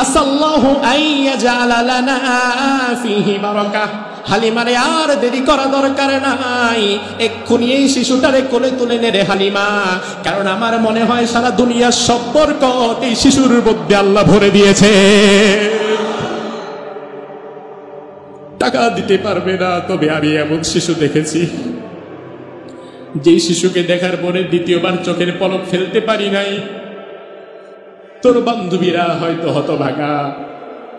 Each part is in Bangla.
আসাল্লাহু আইয়াজালা লানা ফিহি বারাকাহ। হালিমারে আর দেরি করা দরকার নাই, এক্ষুনি এই শিশুটারে কোলে তুলে নে রে হালিমা, কারণ আমার মনে হয় সারা দুনিয়ার সব বরকত এই শিশুর মধ্যে আল্লাহ ভরে দিয়েছে। টাকা দিতে পারবে না, তবে আমি এমন শিশু দেখেছি যেই শিশুকে দেখার পরে দ্বিতীয়বার চোখের পলক ফেলতে পারি নাই। তোর বান্ধবীরা হয়তো হতভাগা,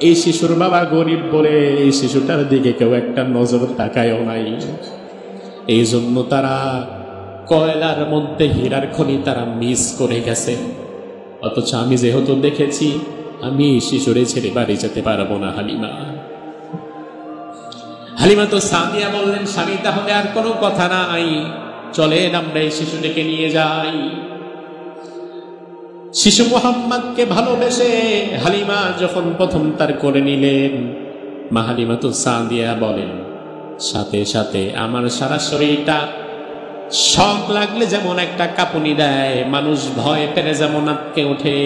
এই শিশুর বাবা গরিব বলে এই শিশুটার দিকে কেউ একটা নজর তাকায়ও নাই। এই জন্য তারা কয়লার মধ্যে হীরার খনি তারা মিস করে গেছে। অথচ আমি যেহেতু দেখেছি, আমি শিশুরে ছেড়ে বাড়ি যেতে পারবো না হালিমা। হালিমা তো সাদিয়া বললেন, স্বামী তাহলে আর কোনো কথা নাই, চলেন আমরা এই শিশুটিকে নিয়ে যাই। শিশু মুহাম্মদকে ভালোবেসে হালিমা যখন প্রথম তার করে নিলেন, মা হালিমা তো সাদিয়া বলেন, সাথে সাথে আমার সারা শরীরটা শক লাগলে যেমন একটা কাঁপুনি দেয়, মানুষ ভয় পেলে যেমন আটকে ওঠে,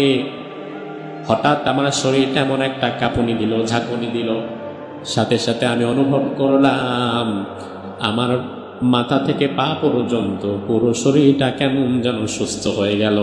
হঠাৎ আমার শরীরটা এমন একটা কাঁপুনি দিল, ঝাঁকুনি দিল। সাথে সাথে আমি অনুভব করলাম আমার মাথা থেকে পা পর্যন্ত পুরো শরীরটা কেমন যেন সুস্থ হয়ে গেল।